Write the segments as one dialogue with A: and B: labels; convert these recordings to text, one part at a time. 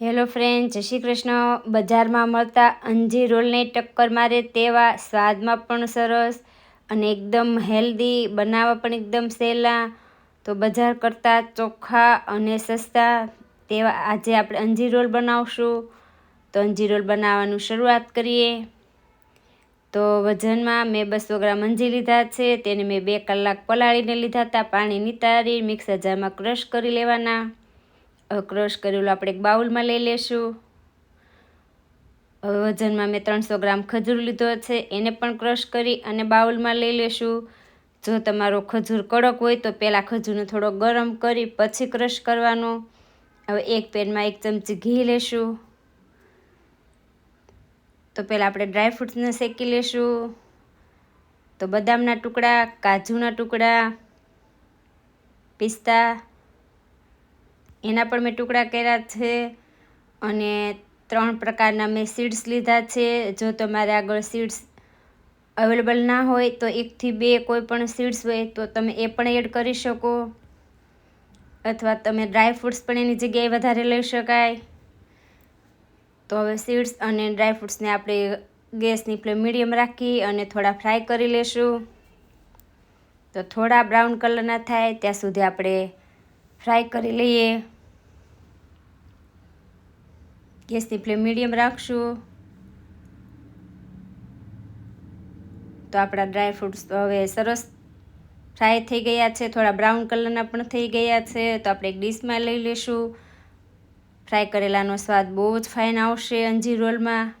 A: Hello friend, જય શ્રી કૃષ્ણ। બજારમાં મળતા અંજીર રોલને ટક્કર મારે તેવા સ્વાદમાં પણ સરસ અને એકદમ હેલ્ધી, બનાવવા પણ એકદમ સહેલા, તો બજાર કરતાં ચોખ્ખા અને સસ્તા તેવા આજે આપણે અંજીર રોલ બનાવશું। તો અંજીર રોલ બનાવવાનું શરૂઆત કરીએ। તો વજનમાં મેં 200 ગ્રામ અંજીર લીધા છે, તેને મેં 2 કલાક પલાળીને લીધા હતા। પાણી નિતારી મિક્સર જારમાં ક્રશ કરી લેવાના। ક્રશ કરેલું આપણે એક બાઉલમાં લઈ લેશું। વજનમાં મેં 300 ગ્રામ ખજૂર લીધો છે, એને પણ ક્રશ કરી અને બાઉલમાં લઈ લેશું। જો તમારો ખજૂર કડક હોય તો પહેલાં ખજૂરને થોડો ગરમ કરી પછી ક્રશ કરવાનો। હવે એક પેનમાં 1 ચમચી ઘી લેશું। તો પહેલાં આપણે ડ્રાયફ્રૂટ્સને શેકી લેશું। તો બદામના ટુકડા, કાજુના ટુકડા, પિસ્તા એના પણ મેં ટુકડા કર્યા છે, અને 3 પ્રકારના મેં સીડ્સ લીધા છે। જો તમારે આગળ સીડ્સ અવેલેબલ ના હોય તો 1 થી 2 કોઈ પણ સીડ્સ હોય તો તમે એ પણ એડ કરી શકો, અથવા તમે ડ્રાયફ્રૂટ્સ પણ એની જગ્યાએ વધારે લઈ શકાય। તો હવે સીડ્સ અને ડ્રાયફ્રૂટ્સને આપણે ગેસની ફ્લેમ મીડિયમ રાખી અને થોડા ફ્રાય કરી લેશું। તો થોડા બ્રાઉન કલરના થાય ત્યાં સુધી આપણે ફ્રાય કરી લઈએ। ગેસની ફ્લેમ મીડિયમ રાખશું। તો આપણા ડ્રાયફ્રૂટ્સ હવે સરસ ફ્રાય થઈ ગયા છે, થોડા બ્રાઉન કલરના પણ થઈ ગયા છે। તો આપણે એક ડીશમાં લઈ લેશું। ફ્રાય કરેલાનો સ્વાદ બહુ જ ફાઇન આવશે અંજીર રોલમાં,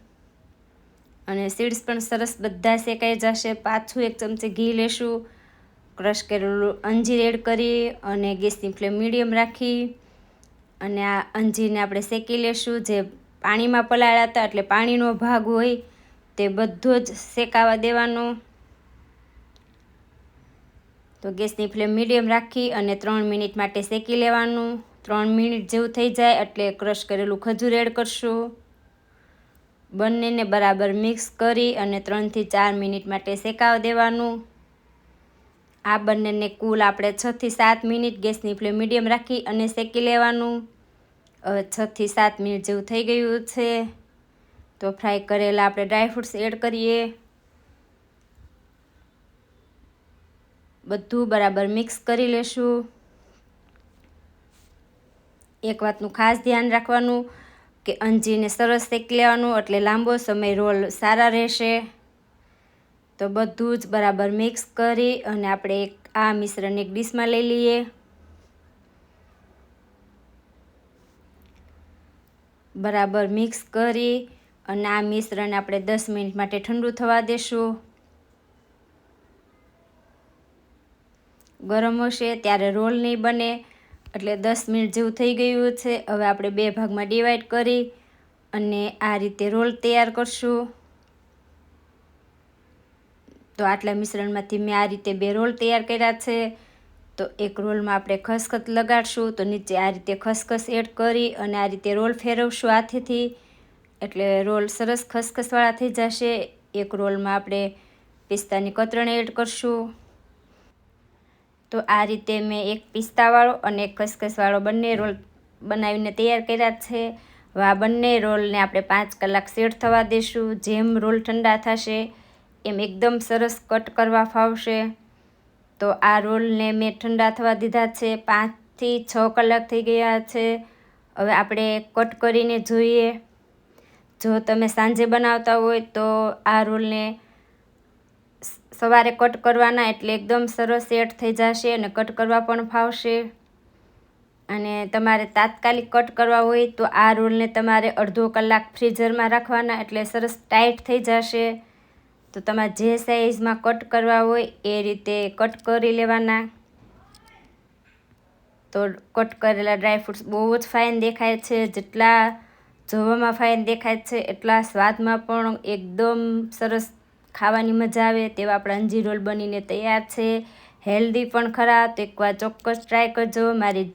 A: અને સીડ્સ પણ સરસ બધા શેકાઈ જશે। પાછું 1 ચમચી ઘી લેશું, ક્રશ કરેલું અંજીર એડ કરી અને ગેસની ફ્લેમ મીડિયમ રાખી અને આ અંજીરને આપણે શેકી લેશું। જે પાણીમાં પલાળ્યા હતા એટલે પાણીનો ભાગ હોય તે બધો જ શેકાવા દેવાનો। તો ગેસની ફ્લેમ મીડિયમ રાખી અને 3 મિનિટ માટે શેકી લેવાનું। 3 મિનિટ જેવું થઈ જાય એટલે ક્રશ કરેલું ખજૂર એડ કરશું। બંનેને બરાબર મિક્સ કરી અને 3 થી 4 મિનિટ માટે શેકાવા દેવાનું। આ બંનેને કુલ આપણે 6 થી 7 મિનિટ ગેસની ફ્લેમ મીડિયમ રાખી અને શેકી લેવાનું। હવે 6 થી 7 મિનિટ જેવું થઈ ગયું છે, તો ફ્રાય કરેલા આપણે ડ્રાયફ્રૂટ્સ એડ કરીએ। બધું બરાબર મિક્સ કરી લેશું। એક વાતનું ખાસ ધ્યાન રાખવાનું કે અંજીરને સરસ શેકી લેવાનું, એટલે લાંબો સમય રોલ સારા રહેશે। તો બધું જ બરાબર મિક્સ કરી અને આપણે આ મિશ્રણ એક ડીશમાં લઈ લઈએ। બરાબર મિક્સ કરી અને આ મિશ્રણ આપણે 10 મિનિટ માટે ઠંડુ થવા દેશું। ગરમ હશે ત્યારે રોલ નહીં બને, એટલે 10 મિનિટ જેવું થઈ ગયું છે। હવે આપણે 2 ભાગમાં ડિવાઈડ કરી અને આ રીતે રોલ તૈયાર કરશું। તો આટલા મિશ્રણમાંથી મેં આ રીતે 2 રોલ તૈયાર કર્યા છે। તો એક રોલમાં આપણે ખસખસ લગાડશું, તો નીચે આ રીતે ખસખસ એડ કરી અને આ રીતે રોલ ફેરવશું હાથેથી, એટલે રોલ સરસ ખસખસવાળા થઈ જશે। એક રોલમાં આપણે પિસ્તાની કતરણ એડ કરશું। તો આ રીતે મેં એક પિસ્તાવાળો અને એક ખસખસવાળો બંને રોલ બનાવીને તૈયાર કર્યા છે। હવે આ બંને રોલને આપણે 5 કલાક સેટ થવા દેશું। જેમ રોલ ઠંડા થશે એમ એકદમ સરસ કટ કરવા ફાવશે। તો આ રોલને મેં ઠંડા થવા દીધા છે, 5 થી 6 કલાક થઈ ગયા છે। હવે આપણે કટ કરીને જોઈએ। જો તમે સાંજે બનાવતા હોય તો આ રોલને સવારે કટ કરવાના, એટલે એકદમ સરસ સેટ થઈ જશે અને કટ કરવા પણ ફાવશે। અને તમારે તાત્કાલિક કટ કરવા હોય તો આ રોલને તમારે અડધો કલાક ફ્રીઝરમાં રાખવાના, એટલે સરસ ટાઈટ થઈ જશે। તો તમારે જે સાઈઝમાં કટ કરવા હોય એ રીતે કટ કરી લેવાના। તો કટ કરેલા ડ્રાયફ્રૂટ્સ બહુ જ ફાઇન દેખાય છે। જેટલા જોવામાં ફાઇન દેખાય છે એટલા સ્વાદમાં પણ એકદમ સરસ ખાવાની મજા આવે તેવા આપણા અંજીર રોલ બનીને તૈયાર છે। હેલ્ધી પણ ખરા, તો એકવાર ચોક્કસ ટ્રાય કરજો। મારી